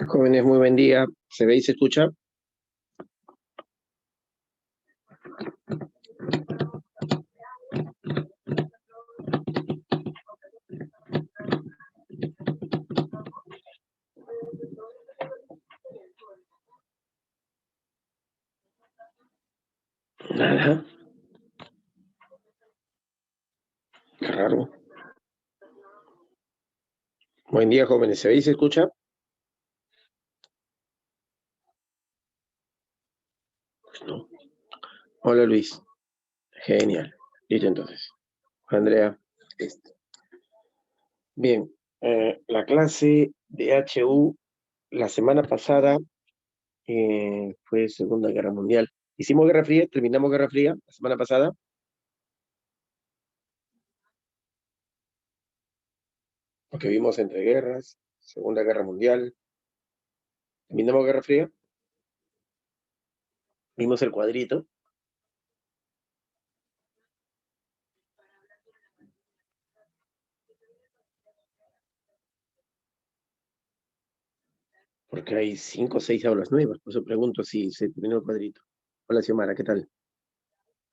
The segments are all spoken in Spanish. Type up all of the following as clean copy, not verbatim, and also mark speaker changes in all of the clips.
Speaker 1: Jóvenes, muy buen día. ¿Se ve y se escucha? Nada. Qué raro. Buen día, jóvenes. ¿Se ve y se escucha? Pues no. Hola, Luis. Genial. Listo, entonces. Andrea. Listo. Bien. La clase de HU la semana pasada fue Segunda Guerra Mundial. Hicimos Guerra Fría, terminamos Guerra Fría la semana pasada. Lo que vimos entre guerras, Segunda Guerra Mundial. Terminamos Guerra Fría. Vimos el cuadrito. Porque hay 5 o 6 aulas nuevas. Por eso pregunto si se terminó el cuadrito. Hola, Xiomara, ¿qué tal?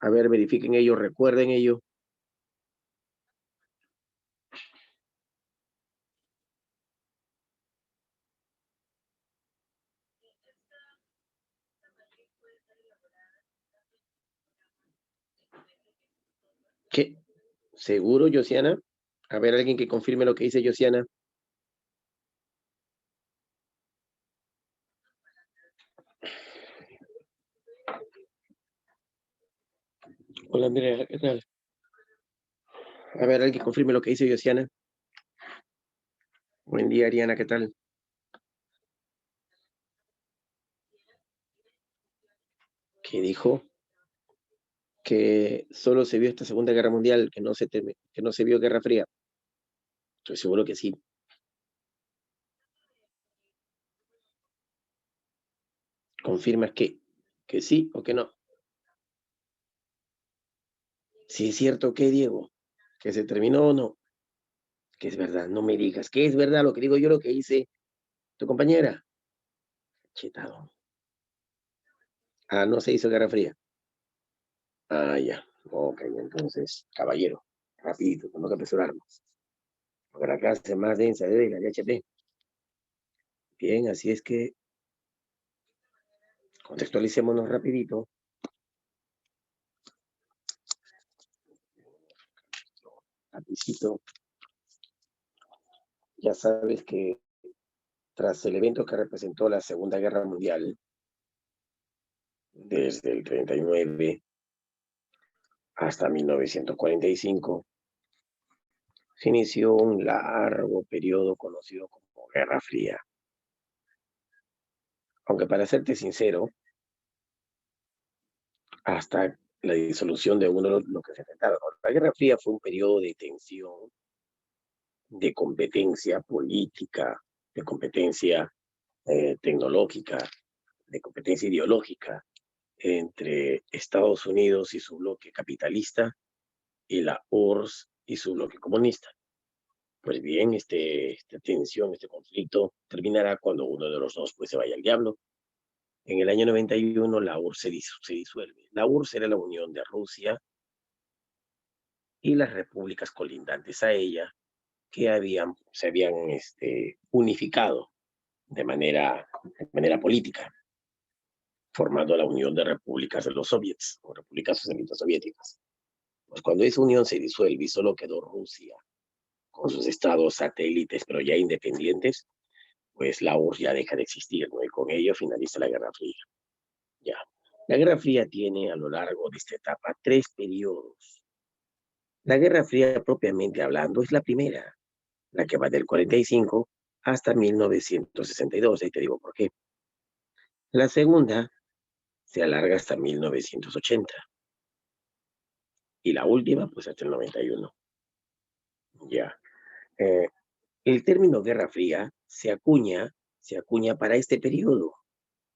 Speaker 1: A ver, verifiquen ello, recuerden ello. ¿Qué? ¿Seguro, Josiana? A ver, alguien que confirme lo que dice Josiana. Hola, Andrea, ¿qué tal? A ver, alguien que confirme lo que dice Josiana. Buen día, Ariana, ¿qué tal? ¿Qué dijo? Que solo se vio esta Segunda Guerra Mundial, que no se vio Guerra Fría. Estoy seguro que sí. ¿Confirmas que sí o que no? Si es cierto, ¿qué, Diego? ¿Que se terminó o no? Que es verdad, no me digas. Que es verdad lo que digo yo, lo que dice tu compañera. Chetado. Ah, no se hizo Guerra Fría. Ah, ya. Ok, entonces, caballero, rapidito, tengo que apresurarnos. Porque la clase más densa de la HP. Bien, así es que contextualicémonos rapidito. Lapicito. Ya sabes que tras el evento que representó la Segunda Guerra Mundial, desde el 39 hasta 1945, se inició un largo periodo conocido como Guerra Fría. Aunque para serte sincero, hasta la disolución de uno lo que se trataba. La Guerra Fría fue un periodo de tensión, de competencia política, de competencia tecnológica, de competencia ideológica entre Estados Unidos y su bloque capitalista y la URSS y su bloque comunista. Pues bien, esta tensión, este conflicto terminará cuando uno de los dos pues, se vaya al diablo. En el año 91 la URSS se disuelve. La URSS era la unión de Rusia y las repúblicas colindantes a ella que se habían unificado de manera política, formando la Unión de Repúblicas de los Soviets, o Repúblicas Socialistas Soviéticas. Pues cuando esa unión se disuelve y solo quedó Rusia con sus estados satélites, pero ya independientes, pues la URSS ya deja de existir, ¿no? Y con ello finaliza la Guerra Fría. Ya. La Guerra Fría tiene a lo largo de esta etapa 3 periodos. La Guerra Fría, propiamente hablando, es la primera, la que va del 45 hasta 1962. Ahí te digo por qué. La segunda se alarga hasta 1980 y la última, pues hasta el 91. Ya. Eh, el término Guerra Fría se acuña para este periodo.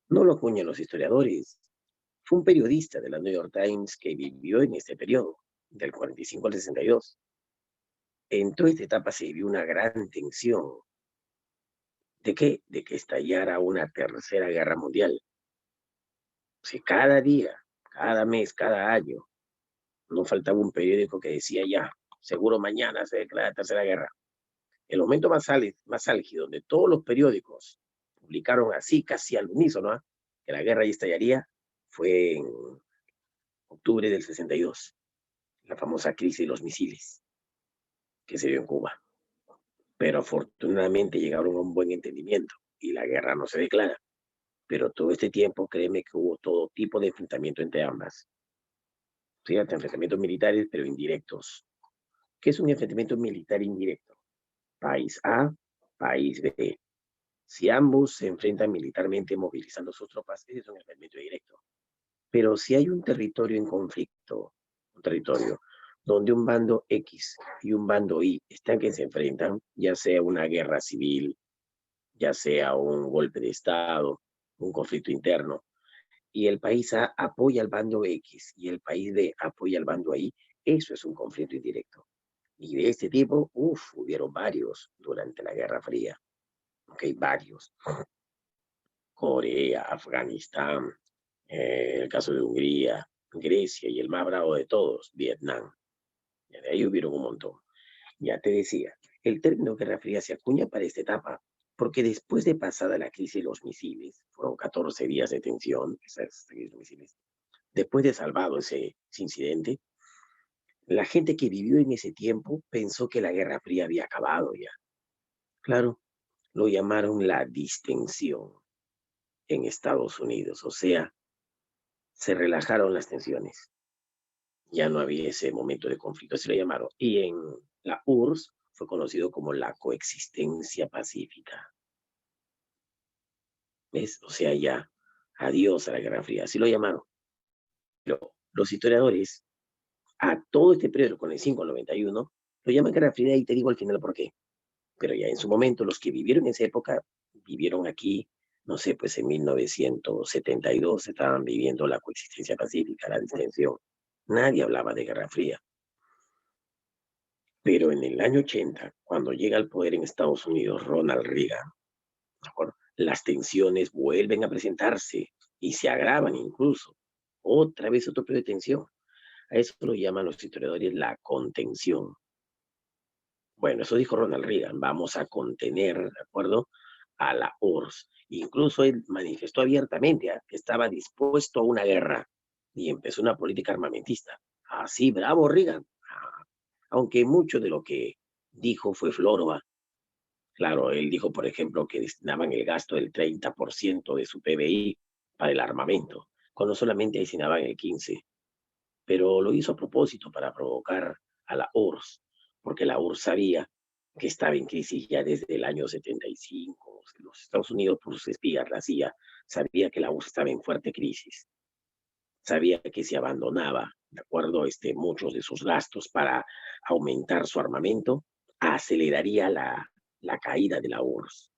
Speaker 1: No lo acuñan los historiadores. Fue un periodista de la New York Times que vivió en este periodo, del 45 al 62. En toda esta etapa se vivió una gran tensión ¿De qué? De que estallara una tercera guerra mundial. Si cada día, cada mes, cada año, no faltaba un periódico que decía ya, seguro mañana se declara la tercera guerra. El momento más álgido, donde todos los periódicos publicaron así, casi al unísono, ¿ah? Que la guerra ya estallaría, fue en octubre del 62, la famosa crisis de los misiles que se dio en Cuba. Pero afortunadamente llegaron a un buen entendimiento y la guerra no se declara. Pero todo este tiempo, créeme que hubo todo tipo de enfrentamiento entre ambas. Fíjate, enfrentamientos militares, pero indirectos. ¿Qué es un enfrentamiento militar indirecto? País A, país B. Si ambos se enfrentan militarmente movilizando sus tropas, ese es un enfrentamiento directo. Pero si hay un territorio en conflicto, un territorio donde un bando X y un bando Y están que se enfrentan, ya sea una guerra civil, ya sea un golpe de Estado, un conflicto interno, y el país A apoya al bando X y el país B apoya al bando Y, eso es un conflicto indirecto. Y de este tipo, hubieron varios durante la Guerra Fría, ok, varios. Corea, Afganistán, el caso de Hungría, Grecia y el más bravo de todos, Vietnam. De ahí hubieron un montón. Ya te decía, el término Guerra Fría se acuña para esta etapa, porque después de pasada la crisis de los misiles, fueron 14 días de tensión, esas crisis de misiles, después de salvado ese incidente, la gente que vivió en ese tiempo pensó que la Guerra Fría había acabado ya. Claro, lo llamaron la distensión en Estados Unidos, o sea, se relajaron las tensiones. Ya no había ese momento de conflicto, así lo llamaron. Y en la URSS fue conocido como la coexistencia pacífica. ¿Ves? O sea, ya, adiós a la Guerra Fría, así lo llamaron. Pero los historiadores, a todo este periodo, con el 5 al 91, lo llaman Guerra Fría y te digo al final por qué. Pero ya en su momento, los que vivieron en esa época, vivieron aquí, no sé, pues en 1972 estaban viviendo la coexistencia pacífica, la distensión. Nadie hablaba de Guerra Fría. Pero en el año 80, cuando llega al poder en Estados Unidos Ronald Reagan, las tensiones vuelven a presentarse y se agravan incluso. Otra vez otro periodo de tensión. A eso lo llaman los historiadores la contención. Bueno, eso dijo Ronald Reagan, vamos a contener, ¿de acuerdo? A la URSS. Incluso él manifestó abiertamente que estaba dispuesto a una guerra y empezó una política armamentista. Así, bravo Reagan. Aunque mucho de lo que dijo fue floro. Claro, él dijo, por ejemplo, que destinaban el gasto del 30% de su PBI para el armamento, cuando solamente destinaban el 15%. Pero lo hizo a propósito para provocar a la URSS, porque la URSS sabía que estaba en crisis ya desde el año 75. Los Estados Unidos, por sus espías, la CIA, sabía que la URSS estaba en fuerte crisis. Sabía que si abandonaba, de acuerdo, muchos de sus gastos para aumentar su armamento, aceleraría la caída de la URSS.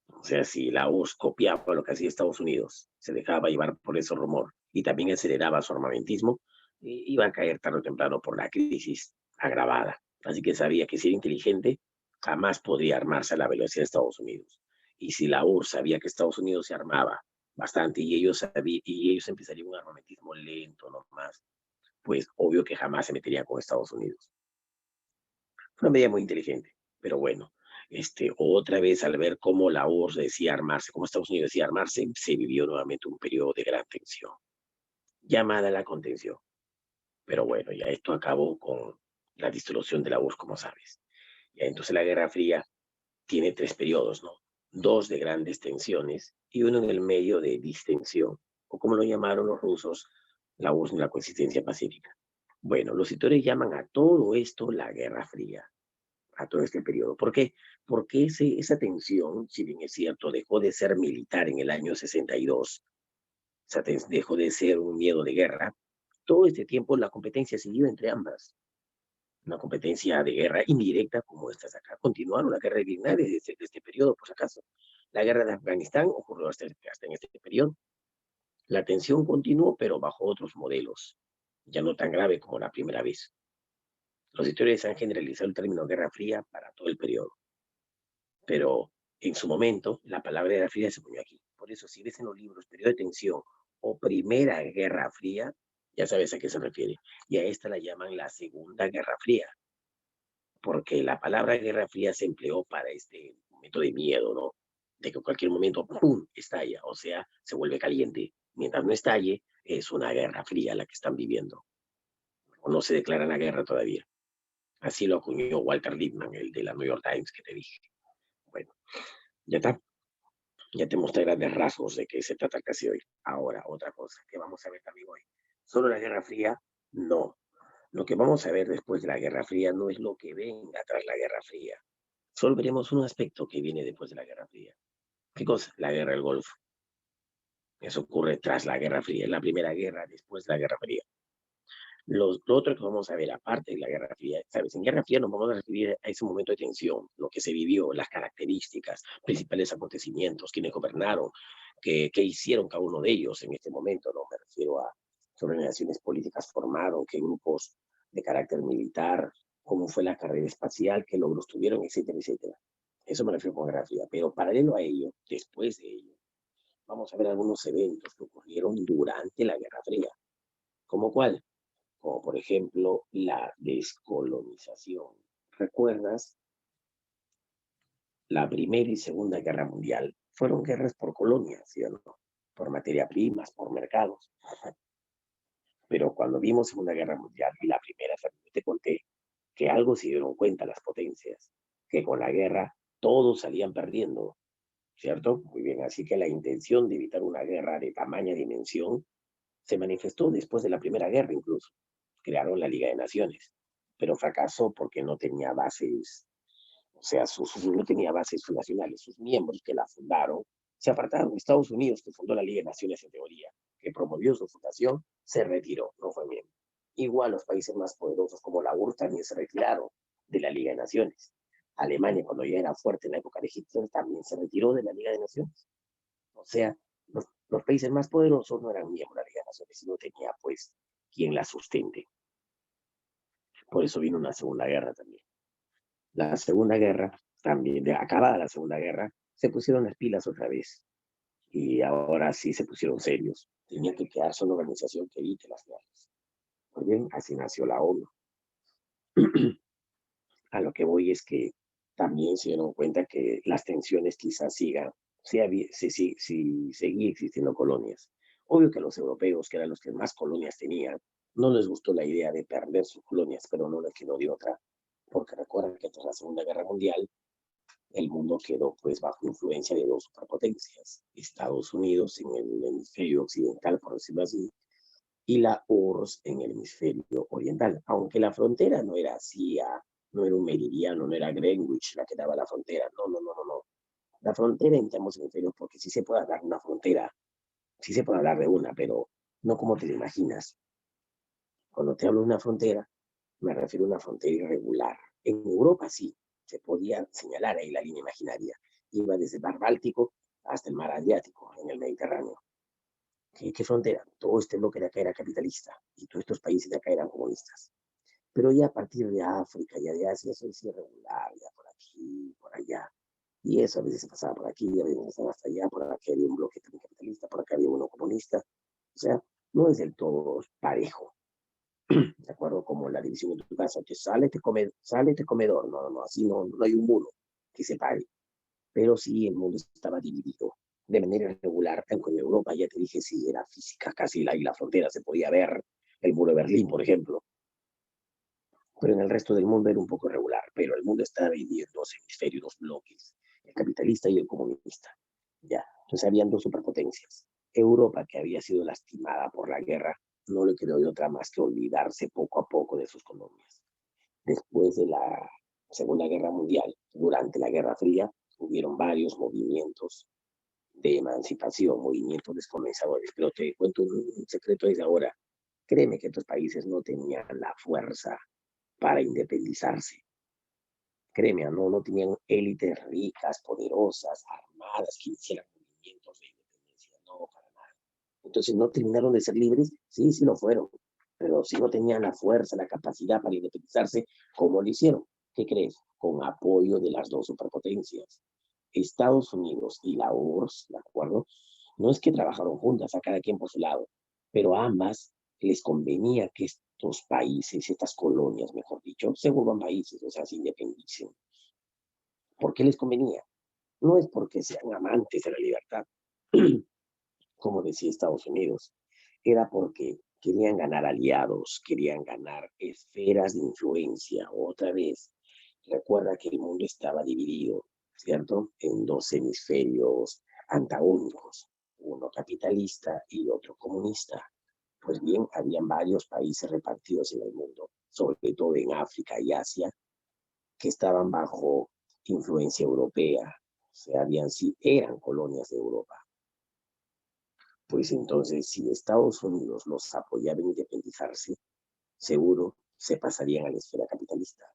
Speaker 1: O sea, si la URSS copiaba lo que hacía Estados Unidos, se dejaba llevar por ese rumor y también aceleraba su armamentismo, iba a caer tarde o temprano por la crisis agravada. Así que sabía que si era inteligente, jamás podría armarse a la velocidad de Estados Unidos. Y si la URSS sabía que Estados Unidos se armaba bastante y ellos empezarían un armamentismo lento nomás, pues obvio que jamás se meterían con Estados Unidos. Fue una medida muy inteligente, pero bueno, otra vez al ver cómo la URSS decía armarse, cómo Estados Unidos decía armarse, se vivió nuevamente un periodo de gran tensión, llamada la contención. Pero bueno, ya esto acabó con la disolución de la URSS, como sabes. Ya entonces la Guerra Fría tiene tres periodos, ¿no? Dos de grandes tensiones y uno en el medio de distensión, o como lo llamaron los rusos, la URSS en la coexistencia pacífica. Bueno, los historiadores llaman a todo esto la Guerra Fría, a todo este periodo. ¿Por qué? Porque esa tensión, si bien es cierto, dejó de ser militar en el año 62, o sea, dejó de ser un miedo de guerra, todo este tiempo la competencia siguió entre ambas. Una competencia de guerra indirecta como estas acá. Continuaron la guerra de Vietnam desde este periodo, por si acaso. La guerra de Afganistán ocurrió hasta en este periodo. La tensión continuó, pero bajo otros modelos, ya no tan grave como la primera vez. Los historiadores han generalizado el término Guerra Fría para todo el periodo. Pero En su momento, la palabra Guerra Fría se pone aquí. Por eso, si ves en los libros periodo de tensión o Primera Guerra Fría, ya sabes a qué se refiere. Y a esta la llaman la Segunda Guerra Fría, porque la palabra Guerra Fría se empleó para este momento de miedo, ¿no? De que en cualquier momento, ¡pum!, estalla, o sea, se vuelve caliente. Mientras no estalle, es una guerra fría la que están viviendo. O no se declara la guerra todavía. Así lo acuñó Walter Lippmann, el de la New York Times que te dije. Bueno, ya está. Ya te mostré grandes rasgos de qué se trata casi hoy. Ahora, otra cosa que vamos a ver también hoy. ¿Solo la Guerra Fría? No. Lo que vamos a ver después de la Guerra Fría no es lo que venga tras la Guerra Fría. Solo veremos un aspecto que viene después de la Guerra Fría. ¿Qué cosa? La Guerra del Golfo. Eso ocurre tras la Guerra Fría, la primera guerra después de la Guerra Fría. Lo otro que vamos a ver, aparte de la Guerra Fría, ¿sabes? En Guerra Fría nos vamos a referir a ese momento de tensión, lo que se vivió, las características, principales acontecimientos, quiénes gobernaron, qué hicieron cada uno de ellos en este momento, ¿no? Me refiero a qué organizaciones políticas formaron, qué grupos de carácter militar, cómo fue la carrera espacial, qué logros tuvieron, etcétera, etcétera. Eso me refiero con Guerra Fría. Pero paralelo a ello, después de ello, vamos a ver algunos eventos que ocurrieron durante la Guerra Fría. ¿Cómo cuál? Como por ejemplo la descolonización. ¿Recuerdas? La Primera y Segunda Guerra Mundial fueron guerras por colonias, ¿sí o no? Por materia primas, por mercados. Pero cuando vimos Segunda Guerra Mundial y la Primera, también te conté que algo se dieron cuenta las potencias, que con la guerra todos salían perdiendo, ¿cierto? Muy bien, así que la intención de evitar una guerra de tamaña dimensión se manifestó después de la Primera Guerra incluso. Crearon la Liga de Naciones, pero fracasó porque no tenía bases, o sea, no tenía bases nacionales. Sus miembros que la fundaron se apartaron. Estados Unidos, que fundó la Liga de Naciones en teoría, que promovió su fundación, se retiró, no fue miembro. Igual los países más poderosos como la URSS también se retiraron de la Liga de Naciones. Alemania, cuando ya era fuerte en la época de Hitler, también se retiró de la Liga de Naciones. O sea, los países más poderosos no eran miembros de la Liga de Naciones, sino tenía pues quien la sustente. Por eso vino una Segunda Guerra también. La Segunda Guerra, también, de acabada la Segunda Guerra, se pusieron las pilas otra vez. Y ahora sí se pusieron serios. Tenía que quedarse una organización que evite las guerras. Muy bien, así nació la ONU. A lo que voy es que también se dieron cuenta que las tensiones quizás sigan, si seguía existiendo colonias. Obvio que los europeos, que eran los que más colonias tenían, no les gustó la idea de perder sus colonias, pero no les quedó de otra, porque recuerden que tras la Segunda Guerra Mundial, el mundo quedó pues bajo influencia de dos superpotencias, Estados Unidos en el hemisferio occidental, por decirlo así, y la URSS en el hemisferio oriental, aunque la frontera no era así, no era un meridiano, no era Greenwich la que daba la frontera, no, no, no, no, no. La frontera entre ambos hemisferios, porque sí se puede hablar de una frontera, sí se puede hablar de una, pero no como te lo imaginas. Cuando te hablo de una frontera, me refiero a una frontera irregular. En Europa sí, se podía señalar ahí la línea imaginaria. Iba desde el mar Báltico hasta el mar Adriático, en el Mediterráneo. ¿Qué frontera? Todo este bloque de acá era capitalista y todos estos países de acá eran comunistas. Pero ya a partir de África, ya de Asia, eso es irregular, ya por aquí, por allá. Y eso a veces se pasaba por aquí, a veces pasaba hasta allá, por aquí había un bloque también capitalista, por acá había uno comunista. O sea, no es del todo parejo. ¿De acuerdo? Como la división de tu casa, que sale este comedor, no, no, así no, no hay un muro que separe, pero sí el mundo estaba dividido de manera irregular, aunque en Europa, ya te dije, sí era física, casi la frontera se podía ver, el muro de Berlín, por ejemplo, pero en el resto del mundo era un poco irregular, pero el mundo estaba dividido en dos hemisferios, dos bloques, el capitalista y el comunista, ya, entonces habían dos superpotencias. Europa, que había sido lastimada por la guerra, no le quedó de otra más que olvidarse poco a poco de sus colonias. Después de la Segunda Guerra Mundial, durante la Guerra Fría, hubieron varios movimientos de emancipación, movimientos descolonizadores. Pero te cuento un secreto desde ahora. Créeme que estos países no tenían la fuerza para independizarse. Créeme, no tenían élites ricas, poderosas, armadas, que hicieran movimientos de independencia. No, para nada. Entonces, ¿no terminaron de ser libres? Sí, sí lo fueron. Pero si no tenían la fuerza, la capacidad para independizarse, ¿cómo lo hicieron? ¿Qué crees? Con apoyo de las dos superpotencias. Estados Unidos y la URSS, ¿de acuerdo? No es que trabajaron juntas, a cada quien por su lado, pero a ambas les convenía que estos países, estas colonias, mejor dicho, se vuelvan países, o sea, se independicen. ¿Por qué les convenía? No es porque sean amantes de la libertad, como decía Estados Unidos, era porque querían ganar aliados, querían ganar esferas de influencia. Otra vez, recuerda que el mundo estaba dividido, ¿cierto? En dos hemisferios antagónicos, uno capitalista y otro comunista. Pues bien, habían varios países repartidos en el mundo, sobre todo en África y Asia, que estaban bajo influencia europea, o sea, eran colonias de Europa. Pues entonces, si Estados Unidos los apoyaba en independizarse, seguro se pasarían a la esfera capitalista,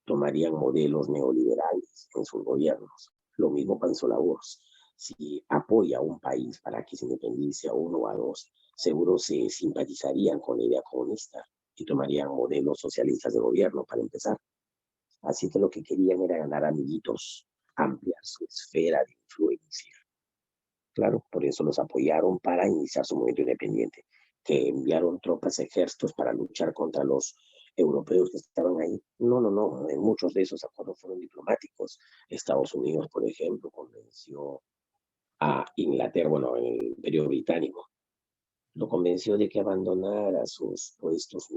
Speaker 1: tomarían modelos neoliberales en sus gobiernos. Lo mismo pensó la URSS. Si apoya a un país para que se independice a uno o a dos, seguro se simpatizarían con la idea comunista y tomarían modelos socialistas de gobierno para empezar. Así que lo que querían era ganar amiguitos, ampliar su esfera de influencia. Claro, por eso los apoyaron para iniciar su movimiento independiente, que enviaron tropas, ejércitos para luchar contra los europeos que estaban ahí. No, no, no, en muchos de esos acuerdos fueron diplomáticos. Estados Unidos, por ejemplo, convenció a Inglaterra, bueno, en el Imperio Británico, lo convenció de que abandonara sus puestos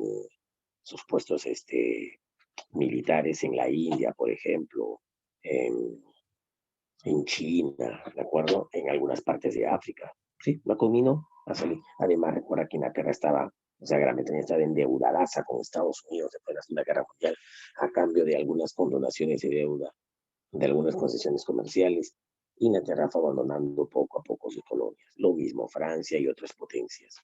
Speaker 1: militares en la India, por ejemplo, en China, ¿de acuerdo? En algunas partes de África. Sí, la combinó a salir. Además, recuerda que Inglaterra estaba, o sea, Gran Bretaña estaba endeudadaza con Estados Unidos después de la Segunda Guerra Mundial, a cambio de algunas condonaciones de deuda, de algunas concesiones comerciales. Inglaterra fue abandonando poco a poco sus colonias. Lo mismo Francia y otras potencias.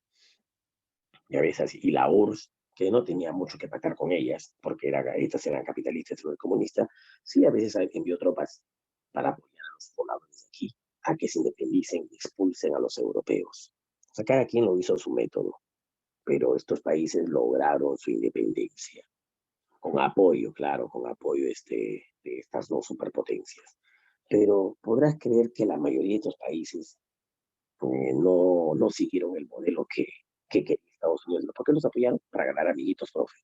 Speaker 1: Y a veces así. Y la URSS, que no tenía mucho que pactar con ellas, porque estas eran capitalistas y comunistas, sí a veces envió tropas para apoyar a los pobladores de aquí, a que se independicen y expulsen a los europeos. O sea, cada quien lo hizo a su método, pero estos países lograron su independencia, con apoyo, claro, con apoyo de estas dos superpotencias. Pero podrás creer que la mayoría de estos países no siguieron el modelo que quería Estados Unidos. ¿Por qué los apoyaron? Para ganar amiguitos, profe.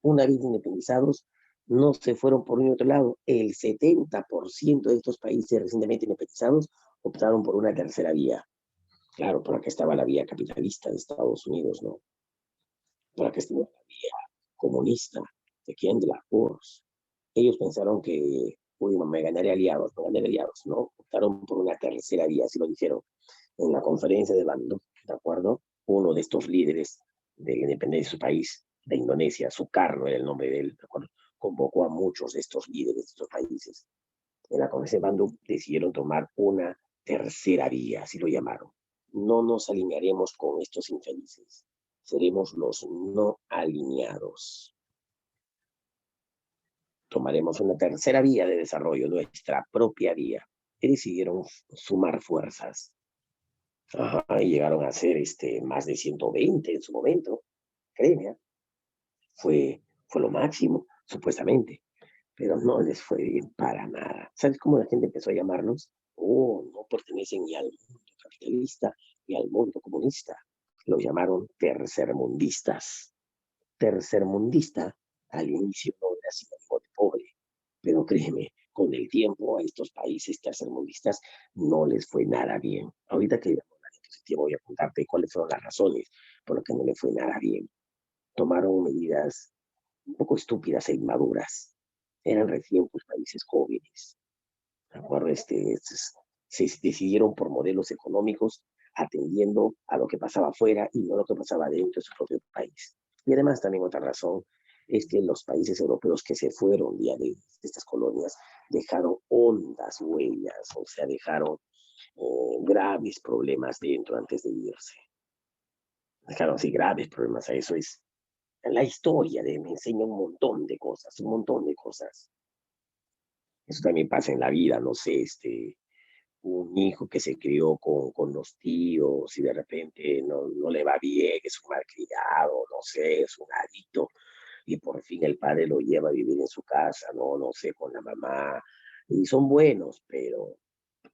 Speaker 1: Una vez independizados, no se fueron por un otro lado. El 70% de estos países recientemente independizados optaron por una tercera vía. Claro, por la que estaba la vía capitalista de Estados Unidos, ¿no? Por la que estaba la vía comunista. ¿De quién? De la URSS. Ellos pensaron que, uy, me ganaré aliados, ¿no? Optaron por una tercera vía, así lo dijeron en la conferencia de Bandung, ¿de acuerdo? Uno de estos líderes de la independencia de su país, de Indonesia, Sukarno era el nombre de él, ¿de acuerdo? Convocó a muchos de estos líderes de estos países. En la conferencia de Bandung decidieron tomar una tercera vía, así lo llamaron. No nos alinearemos con estos infelices, seremos los no alineados. Tomaremos una tercera vía de desarrollo, nuestra propia vía. Y decidieron sumar fuerzas. Ajá, y llegaron a ser más de 120 en su momento, créeme, fue lo máximo, supuestamente, pero no les fue bien para nada. ¿Sabes cómo la gente empezó a llamarnos? Oh, no pertenecen ni al mundo capitalista ni al mundo comunista. Lo llamaron tercermundistas. Tercermundista al inicio no era sinónimo de pobre, pero créeme, con el tiempo a estos países tercermundistas no les fue nada bien. Ahorita que voy a contarte cuáles fueron las razones por las que no le fue nada bien. Tomaron medidas un poco estúpidas e inmaduras. Eran recién pues, países jóvenes. ¿De acuerdo? Se decidieron por modelos económicos atendiendo a lo que pasaba afuera y no a lo que pasaba dentro de su propio país. Y además también otra razón es que los países europeos que se fueron de estas colonias dejaron hondas huellas, o sea, dejaron graves problemas dentro antes de irse. Dejaron así graves problemas. A eso es la historia me enseña un montón de cosas, un montón de cosas. Eso también pasa en la vida, no sé, un hijo que se crió con los tíos y de repente no le va bien, es un malcriado, no sé, es un adicto, y por fin el padre lo lleva a vivir en su casa, no sé, con la mamá, y son buenos, pero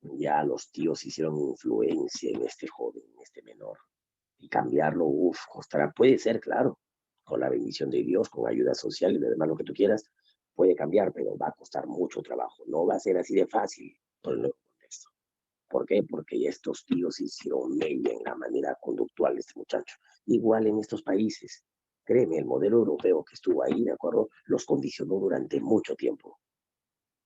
Speaker 1: Ya los tíos hicieron influencia en este joven, en este menor. Y cambiarlo, uff, costará. Puede ser, claro, con la bendición de Dios, con ayuda social y demás, lo que tú quieras, puede cambiar, pero va a costar mucho trabajo. No va a ser así de fácil por el nuevo contexto. ¿Por qué? Porque ya estos tíos hicieron mella en la manera conductual de este muchacho. Igual en estos países. Créeme, el modelo europeo que estuvo ahí, ¿de acuerdo? Los condicionó durante mucho tiempo.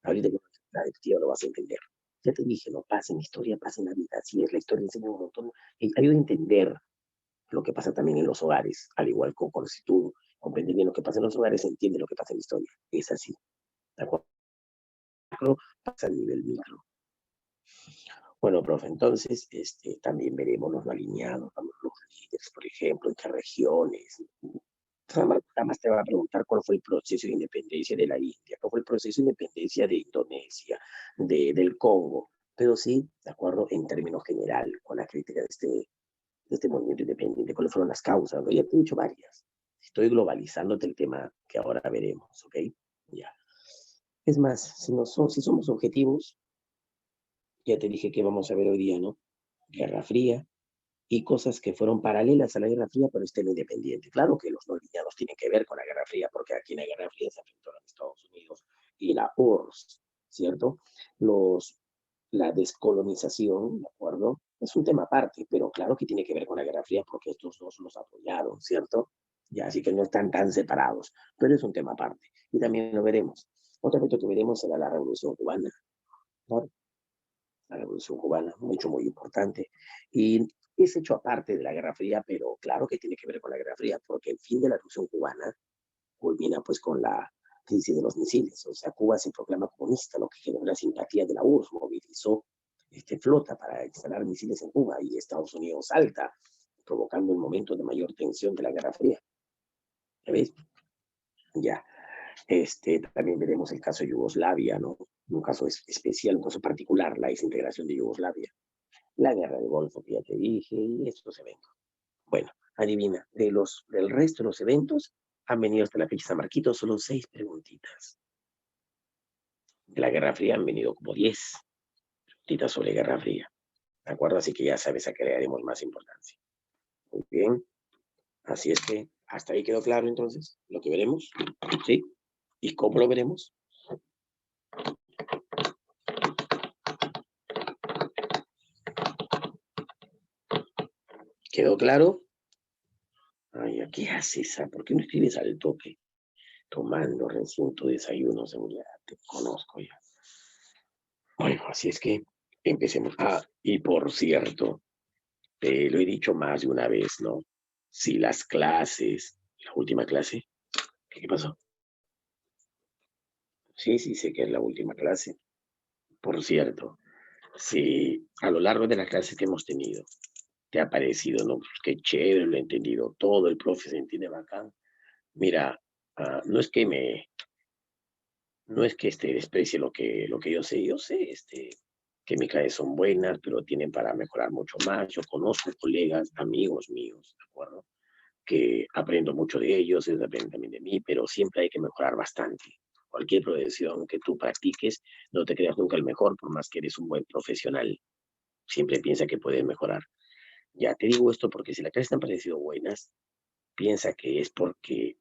Speaker 1: Ahorita que la tío lo vas a entender. Ya te dije, no pasa en historia, pasa en la vida. Así es, la historia enseña un montón. Y ayuda a entender lo que pasa también en los hogares, al igual que si tú comprendes bien lo que pasa en los hogares, entiende lo que pasa en la historia. Es así. ¿De acuerdo? Pasa a nivel micro. Bueno, profe, entonces también veremos los no alineados, los líderes, por ejemplo, entre regiones. Además te va a preguntar cuál fue el proceso de independencia de la India, cuál fue el proceso de independencia de Indonesia, del Congo, pero sí, de acuerdo, en términos general, con la crítica de este movimiento independiente, cuáles fueron las causas, ¿no? Ya te he dicho varias. Estoy globalizándote el tema que ahora veremos, ¿ok? Ya. Es más, si somos objetivos, ya te dije que vamos a ver hoy día, ¿no? Guerra Fría y cosas que fueron paralelas a la Guerra Fría, pero estén independientes. Claro que los no alineados tienen que ver con la Guerra Fría, porque aquí en la Guerra Fría se afectó a los Estados Unidos y la URSS, ¿cierto? Los, la descolonización, ¿de acuerdo? Es un tema aparte, pero claro que tiene que ver con la Guerra Fría porque estos dos los apoyaron, ¿cierto? Ya, así que no están tan separados, pero es un tema aparte. Y también lo veremos. Otro aspecto que veremos será la Revolución Cubana, ¿no? La Revolución Cubana, un hecho muy importante. Y es hecho aparte de la Guerra Fría, pero claro que tiene que ver con la Guerra Fría, porque el fin de la Revolución Cubana culmina pues con la crisis de los misiles. O sea, Cuba se proclama comunista, lo que generó la simpatía de la URSS, movilizó flota para instalar misiles en Cuba y Estados Unidos salta, provocando el momento de mayor tensión de la Guerra Fría. ¿Ya ves? Ya. También veremos el caso de Yugoslavia, ¿no? Un caso especial, un caso particular, la desintegración de Yugoslavia. La guerra del Golfo, que ya te dije, y estos eventos. Bueno, adivina, del resto de los eventos han venido hasta la fecha San Marquito solo 6 preguntitas. De la Guerra Fría han venido como 10 preguntitas sobre Guerra Fría. ¿De acuerdo? Así que ya sabes a qué le daremos más importancia. Muy bien. Así es que hasta ahí quedó claro entonces lo que veremos. ¿Sí? ¿Y cómo lo veremos? ¿Quedó claro? Ay, ¿qué haces? ¿Por qué no escribes al toque? Tomando recién tu desayuno, seguridad. Te conozco ya. Bueno, así es que empecemos. Ah, y por cierto, te lo he dicho más de una vez, ¿no? Si las clases, la última clase, ¿qué pasó? Sí, sí, sé que es la última clase. Por cierto, si a lo largo de la clase que hemos tenido te ha parecido, ¿no? Pues qué chévere, lo he entendido todo, el profe se entiende bacán. Mira, no es que desprecie lo que yo sé, que mis clases son buenas, pero tienen para mejorar mucho más. Yo conozco colegas, amigos míos, ¿de acuerdo? Que aprendo mucho de ellos, ellos aprenden también de mí, pero siempre hay que mejorar bastante. Cualquier profesión que tú practiques, no te creas nunca el mejor, por más que eres un buen profesional. Siempre piensa que puedes mejorar. Ya te digo esto porque si las clases te han parecido buenas, piensa que es porque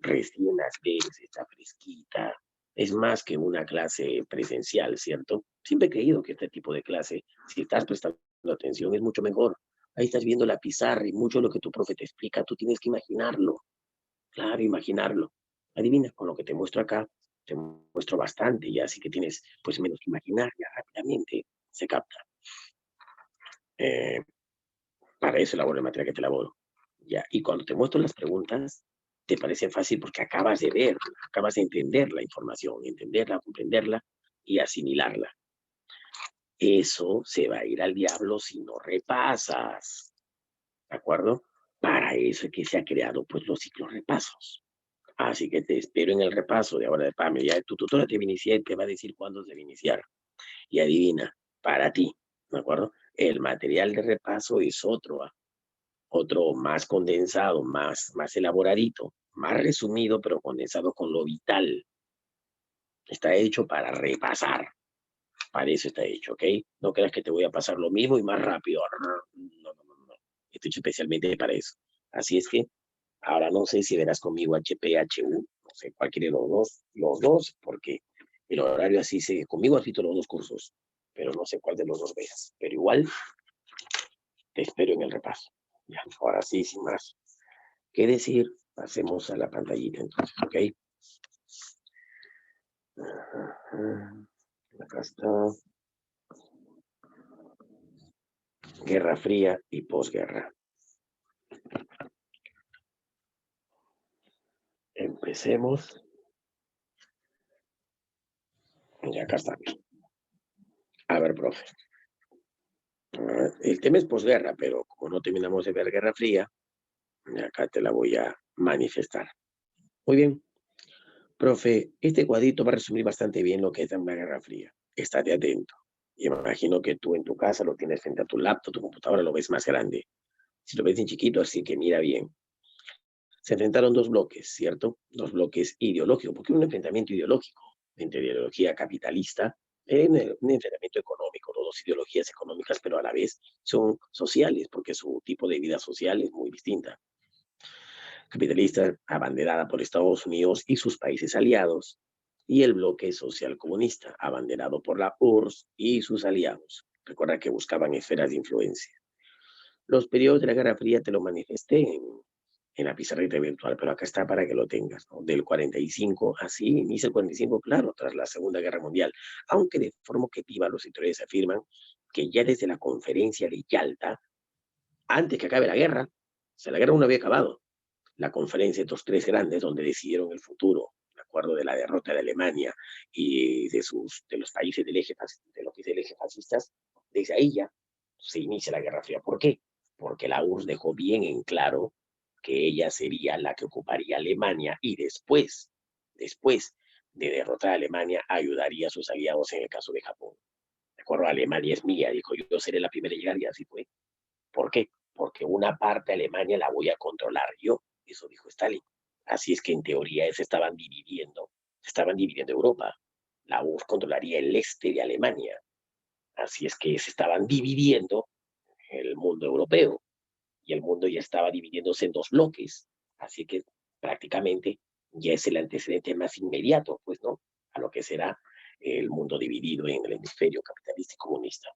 Speaker 1: recién las ves, está fresquita. Es más que una clase presencial, ¿cierto? Siempre he creído que este tipo de clase, si estás prestando atención, es mucho mejor. Ahí estás viendo la pizarra y mucho de lo que tu profe te explica, tú tienes que imaginarlo. Claro, imaginarlo. Adivina, con lo que te muestro acá, te muestro bastante y así que tienes pues menos que imaginar, ya rápidamente se capta. Eh, para eso elaboro la materia que te elaboro. Ya, y cuando te muestro las preguntas, te parece fácil porque acabas de ver, acabas de entender la información, entenderla, comprenderla y asimilarla. Eso se va a ir al diablo si no repasas, ¿de acuerdo? Para eso es que se ha creado pues los ciclos repasos. Así que te espero en el repaso de ahora de PAME. Ya tu tutora te va a iniciar y te va a decir cuándo se va a iniciar. Y adivina, para ti, ¿de acuerdo? El material de repaso es otro más condensado, más elaboradito, más resumido, pero condensado con lo vital. Está hecho para repasar. Para eso está hecho, ¿ok? No creas que te voy a pasar lo mismo y más rápido. No, no, no, no. Está hecho especialmente para eso. Así es que ahora no sé si verás conmigo HPHU, no sé cuál quiere los dos, porque el horario así se, conmigo has visto los dos cursos, pero no sé cuál de los dos veas. Pero igual te espero en el repaso. Ya, ahora sí, sin más. ¿Qué decir? Pasemos a la pantallita entonces, ¿ok? Acá está. Guerra Fría y posguerra. Empecemos. Y acá está. A ver, profe. El tema es posguerra, pero como no terminamos de ver Guerra Fría, acá te la voy a manifestar. Muy bien. Profe, este cuadrito va a resumir bastante bien lo que es una Guerra Fría. Estate atento. Y me imagino que tú en tu casa lo tienes frente a tu laptop, tu computadora, lo ves más grande. Si lo ves en chiquito, así que mira bien. Se enfrentaron dos bloques, ¿cierto? Dos bloques ideológicos, porque un enfrentamiento ideológico entre ideología capitalista en un enfrentamiento económico, ¿no? Dos ideologías económicas, pero a la vez son sociales, porque su tipo de vida social es muy distinta. Capitalista abanderada por Estados Unidos y sus países aliados, y el bloque social comunista, abanderado por la URSS y sus aliados. Recuerda que buscaban esferas de influencia. Los periodos de la Guerra Fría te lo manifesté en la pizarrita virtual, pero acá está para que lo tengas, ¿no? Del 45, así inicia el 45, claro, tras la Segunda Guerra Mundial, aunque de forma objetiva los historiadores afirman que ya desde la conferencia de Yalta, antes que acabe la guerra, o sea, la guerra no había acabado, la conferencia de estos tres grandes donde decidieron el futuro, de acuerdo de la derrota de Alemania y de los países del eje, de lo que es el eje fascistas, desde ahí ya se inicia la Guerra Fría. ¿Por qué? Porque la URSS dejó bien en claro que ella sería la que ocuparía Alemania y después de derrotar a Alemania, ayudaría a sus aliados en el caso de Japón. De acuerdo, Alemania es mía, dijo, yo seré la primera en llegar y así fue. ¿Por qué? Porque una parte de Alemania la voy a controlar yo, eso dijo Stalin. Así es que en teoría se estaban dividiendo Europa. La URSS controlaría el este de Alemania. Así es que se estaban dividiendo el mundo europeo y el mundo ya estaba dividiéndose en dos bloques. Así que prácticamente ya es el antecedente más inmediato, pues, ¿no? A lo que será el mundo dividido en el hemisferio capitalista y comunista.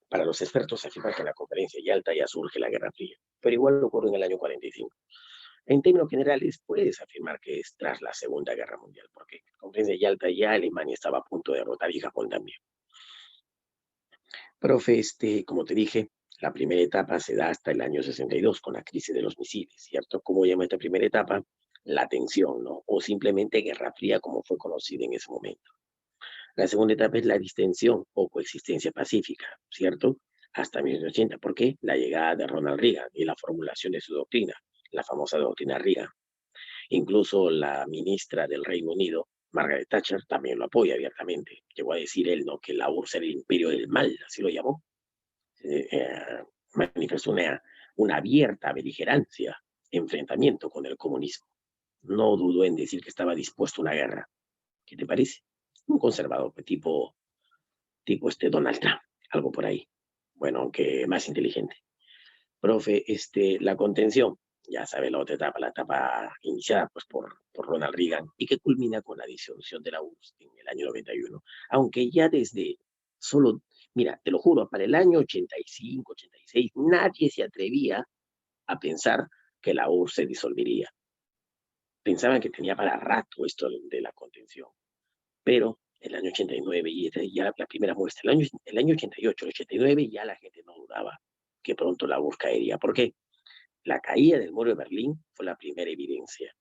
Speaker 1: Para los expertos se afirma que en la conferencia de Yalta ya surge la Guerra Fría, pero igual ocurre en el año 45. En términos generales, puedes afirmar que es tras la Segunda Guerra Mundial, porque en la conferencia de Yalta ya Alemania estaba a punto de derrotar y Japón también. Profe, como te dije, la primera etapa se da hasta el año 62 con la crisis de los misiles, ¿cierto? ¿Cómo llama esta primera etapa? La tensión, ¿no? O simplemente Guerra Fría como fue conocida en ese momento. La segunda etapa es la distensión o coexistencia pacífica, ¿cierto? Hasta 1980. ¿Por qué? La llegada de Ronald Reagan y la formulación de su doctrina, la famosa doctrina Reagan. Incluso la ministra del Reino Unido, Margaret Thatcher, también lo apoya abiertamente. Llegó a decir él, ¿no?, que la URSS era el imperio del mal, así lo llamó. Manifestó una abierta beligerancia, enfrentamiento con el comunismo. No dudó en decir que estaba dispuesto a una guerra. ¿Qué te parece? Un conservador tipo Donald Trump, algo por ahí. Bueno, aunque más inteligente. Profe, la contención, ya sabe la otra etapa, la etapa iniciada pues por Ronald Reagan y que culmina con la disolución de la URSS en el año 91. Aunque ya desde solo, mira, te lo juro, para el año 85, 86, nadie se atrevía a pensar que la URSS se disolvería. Pensaban que tenía para rato esto de la contención. Pero el año 89 y ya la primera muestra, el año 88, el 89 ya la gente no dudaba que pronto la URSS caería. ¿Por qué? La caída del muro de Berlín fue la primera evidencia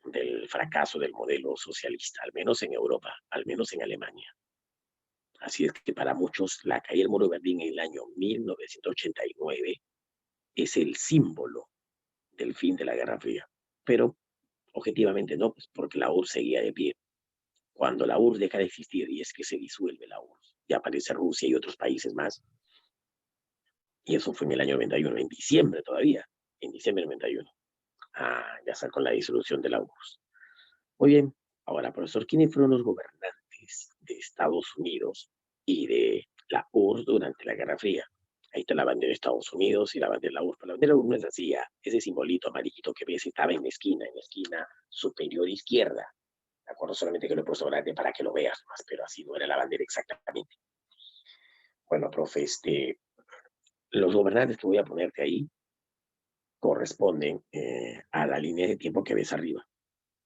Speaker 1: del fracaso del modelo socialista, al menos en Europa, al menos en Alemania. Así es que para muchos la caída del muro de Berlín en el año 1989 es el símbolo del fin de la Guerra Fría. Pero objetivamente no, pues porque la URSS seguía de pie. Cuando la URSS deja de existir y es que se disuelve la URSS, ya aparece Rusia y otros países más. Y eso fue en el año 91, en diciembre todavía, en diciembre del 91. Ya está con la disolución de la URSS. Muy bien, ahora, profesor, ¿quiénes fueron los gobernantes de Estados Unidos y de la URSS durante la Guerra Fría. Ahí está la bandera de Estados Unidos y la bandera de la URSS. Pero la bandera de la URSS no es así, ese simbolito amarillito que ves estaba en la esquina superior izquierda. De acuerdo, solamente que lo he puesto grande para que lo veas más, pero así no era la bandera exactamente. Bueno, profe, los gobernantes que voy a ponerte ahí corresponden a la línea de tiempo que ves arriba.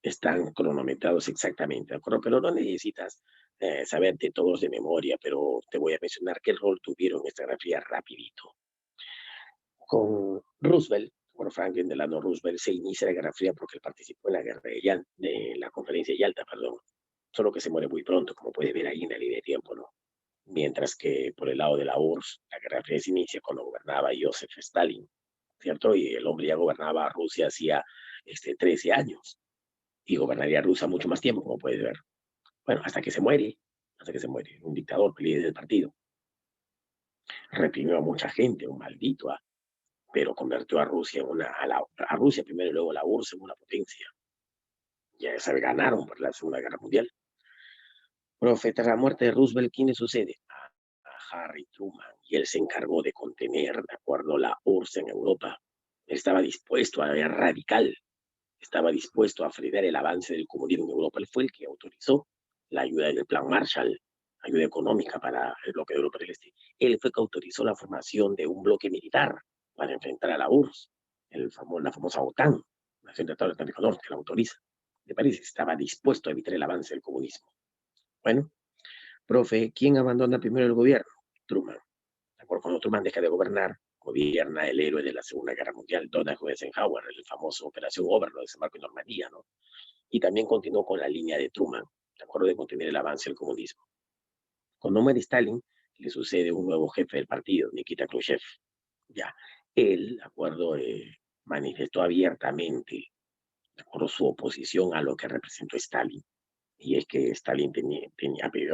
Speaker 1: Están cronometrados exactamente, ¿de acuerdo? Pero no necesitas saberte todos de memoria, pero te voy a mencionar qué rol tuvieron en esta grafía rapidito. Con Roosevelt, por Franklin Delano Roosevelt, se inicia la Guerra Fría porque él participó en la guerra de la conferencia de Yalta, perdón. Solo que se muere muy pronto, como puedes ver ahí en la línea de tiempo, ¿no? Mientras que por el lado de la URSS, la Guerra Fría se inicia cuando gobernaba Joseph Stalin, ¿cierto? Y el hombre ya gobernaba Rusia hacía 13 años y gobernaría Rusia mucho más tiempo, como puedes ver. Bueno, hasta que se muere, un dictador, líder del partido. Reprimió a mucha gente, un maldito, pero convirtió a Rusia a Rusia primero y luego a la URSS en una potencia. Ya se ganaron por la Segunda Guerra Mundial. Profe, tras la muerte de Roosevelt, ¿quién le sucede? A Harry Truman, y él se encargó de contener, de acuerdo, la URSS en Europa. Él estaba dispuesto a ser radical, estaba dispuesto a frenar el avance del comunismo en Europa. Él fue el que autorizó la ayuda del Plan Marshall, ayuda económica para el bloque de Europa del Este. Él fue el que autorizó la formación de un bloque militar para enfrentar a la URSS, la famosa OTAN, la Tratado del Atlántico Norte, la autoriza. Me parece que estaba dispuesto a evitar el avance del comunismo. Bueno, profe, ¿quién abandona primero el gobierno? Truman. Cuando Truman deja de gobernar, gobierna el héroe de la Segunda Guerra Mundial, Donald Eisenhower, el famoso Operación Overlord, desembarco en Normandía, ¿no? Y también continuó con la línea de Truman, de acuerdo, de contener el avance del comunismo. Cuando muere Stalin, le sucede un nuevo jefe del partido, Nikita Khrushchev. Ya, él, de acuerdo, manifestó abiertamente, de acuerdo, su oposición a lo que representó Stalin. Y es que Stalin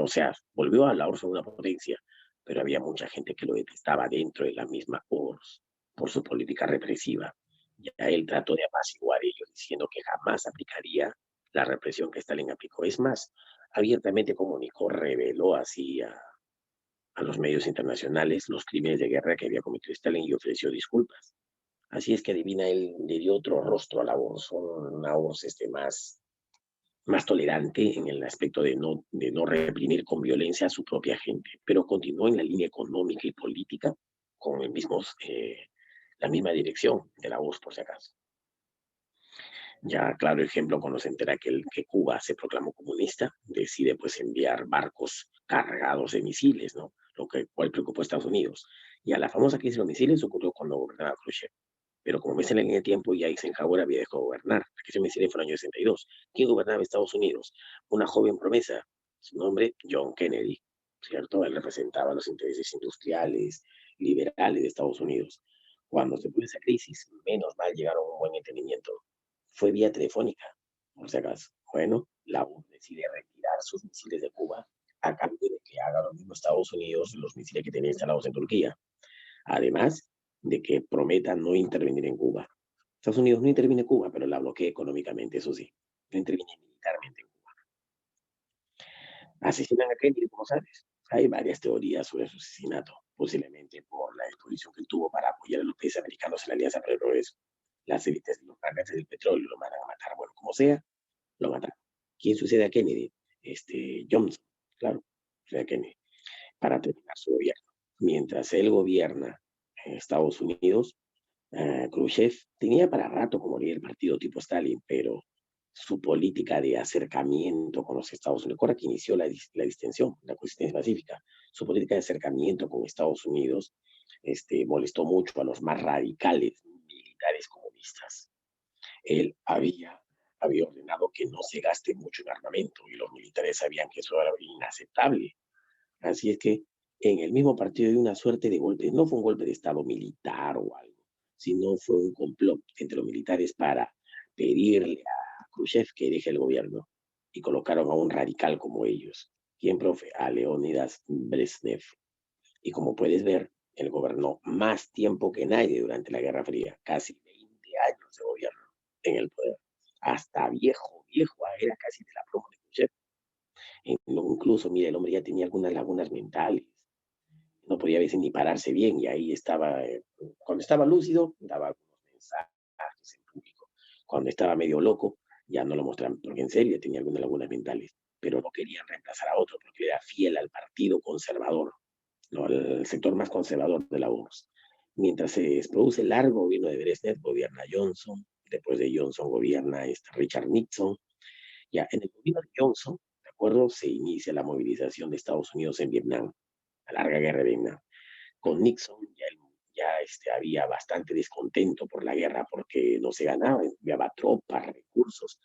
Speaker 1: o sea, volvió a la URSS una potencia, pero había mucha gente que lo detestaba dentro de la misma URSS por su política represiva. Ya él trató de apaciguar ello diciendo que jamás aplicaría la represión que Stalin aplicó. Es más, abiertamente comunicó, reveló así a los medios internacionales los crímenes de guerra que había cometido Stalin y ofreció disculpas. Así es que adivina, él le dio otro rostro a la URSS, una URSS más tolerante en el aspecto de no reprimir con violencia a su propia gente, pero continuó en la línea económica y política con la misma dirección de la URSS, por si acaso. Ya, claro ejemplo, cuando se entera que Cuba se proclamó comunista, decide pues enviar barcos cargados de misiles, ¿no? Cual preocupó a Estados Unidos. Y a la famosa crisis de los misiles ocurrió cuando gobernaba Khrushchev. Pero como ves en el tiempo, ya Eisenhower había dejado de gobernar. La crisis de misiles fue en el año 62. ¿Quién gobernaba Estados Unidos? Una joven promesa, su nombre John Kennedy, ¿cierto? Él representaba los intereses industriales, liberales de Estados Unidos. Cuando se puso esa crisis, menos mal llegaron a un buen entendimiento. Fue vía telefónica, por si acaso. Bueno, la URSS decide retirar sus misiles de Cuba a cambio de que haga lo mismo Estados Unidos los misiles que tenía instalados en Turquía. Además de que prometa no intervenir en Cuba. Estados Unidos no interviene en Cuba, pero la bloquea económicamente, eso sí. No interviene militarmente en Cuba. Asesinan a Kennedy, como sabes. Hay varias teorías sobre su asesinato, posiblemente por la exposición que tuvo para apoyar a los países americanos en la Alianza para el Progreso. Las élites de los magnates del petróleo lo mandan a matar. Bueno, como sea, lo mataron. ¿Quién sucede a Kennedy? Johnson, claro, sucede a Kennedy, para terminar su gobierno. Mientras él gobierna en Estados Unidos, Khrushchev tenía para rato como líder partido tipo Stalin, pero su política de acercamiento con los Estados Unidos, ahora que inició la distensión, la coexistencia pacífica, su política de acercamiento con Estados Unidos molestó mucho a los más radicales militares comunistas. Él había ordenado que no se gaste mucho en armamento y los militares sabían que eso era inaceptable. Así es que en el mismo partido hay una suerte de golpe, no fue un golpe de Estado militar o algo, sino fue un complot entre los militares para pedirle a Khrushchev que deje el gobierno y colocaron a un radical como ellos. ¿Quién, profe? A Leonidas Brezhnev. Y como puedes ver, él gobernó más tiempo que nadie durante la Guerra Fría, casi 20 años de gobierno en el poder. Hasta viejo, era casi de la promo de Khrushchev. Incluso, mira, el hombre ya tenía algunas lagunas mentales, no podía a veces ni pararse bien, y ahí estaba, cuando estaba lúcido, daba algunos mensajes en público. Cuando estaba medio loco, ya no lo mostraban, porque en serio tenía algunas lagunas mentales, pero no querían reemplazar a otro, porque era fiel al partido conservador, ¿no? Al sector más conservador de la URSS. Mientras se produce el largo gobierno de Brezhnev, gobierna Johnson, después de Johnson gobierna Richard Nixon. Ya en el gobierno de Johnson, ¿de acuerdo? Se inicia la movilización de Estados Unidos en Vietnam, la larga guerra de Vietnam. Con Nixon había bastante descontento por la guerra porque no se ganaba, enviaba tropas, recursos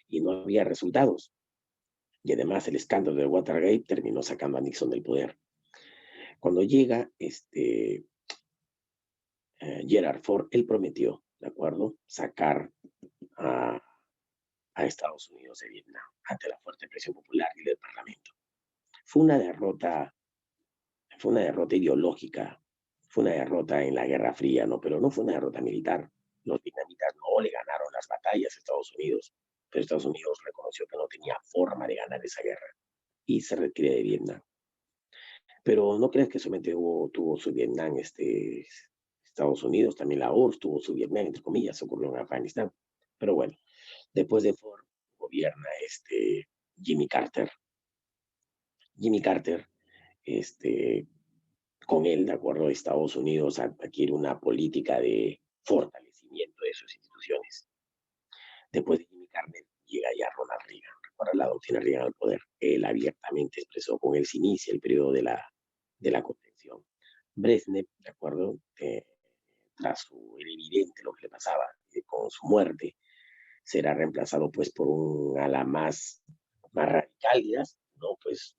Speaker 1: y no había resultados. Y además el escándalo de Watergate terminó sacando a Nixon del poder. Cuando llega Gerald Ford, él prometió, ¿de acuerdo?, sacar a, a Estados Unidos de Vietnam ante la fuerte presión popular y del Parlamento. Fue una derrota, fue una derrota ideológica, fue una derrota en la Guerra Fría, ¿no? Pero no fue una derrota militar. Los vietnamitas no le ganaron las batallas a Estados Unidos, pero Estados Unidos reconoció que no tenía forma de ganar esa guerra y se retira de Vietnam. Pero no creas que solamente tuvo su Vietnam Estados Unidos, también la URSS tuvo su Vietnam, entre comillas, ocurrió en Afganistán. Pero bueno, después de Ford gobierna Jimmy Carter. Jimmy Carter, este, con él, de acuerdo, Estados Unidos adquiere una política de fortalecimiento de sus instituciones. Después de Jimmy Carter llega ya Ronald Reagan, recuerda la doctrina Reagan al poder. Él abiertamente expresó, con él se inicia el periodo de la contención. Brezhnev, de acuerdo, tras era evidente lo que le pasaba, con su muerte, será reemplazado pues por un ala más radical, ¿no? Pues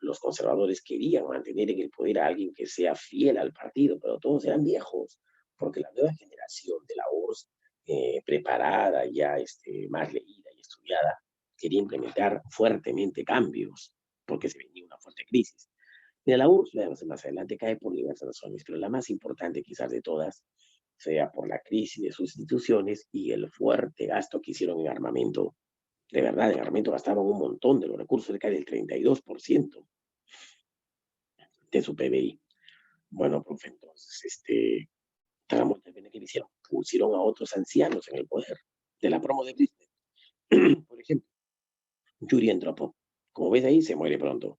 Speaker 1: los conservadores querían mantener en el poder a alguien que sea fiel al partido, pero todos eran viejos, porque la nueva generación de la URSS, preparada, ya más leída y estudiada, quería implementar fuertemente cambios, porque se venía una fuerte crisis. Mira, la URSS, más adelante, cae por diversas razones, pero la más importante quizás de todas sea por la crisis de sus instituciones y el fuerte gasto que hicieron en armamento. De verdad, en armamento gastaron un montón de los recursos, cerca del 32% de su PBI. Bueno, profe, entonces, tras la muerte de que hicieron, pusieron a otros ancianos en el poder de la promo de Brisbane. Por ejemplo, Yuri Andropov. Como ves ahí, se muere pronto.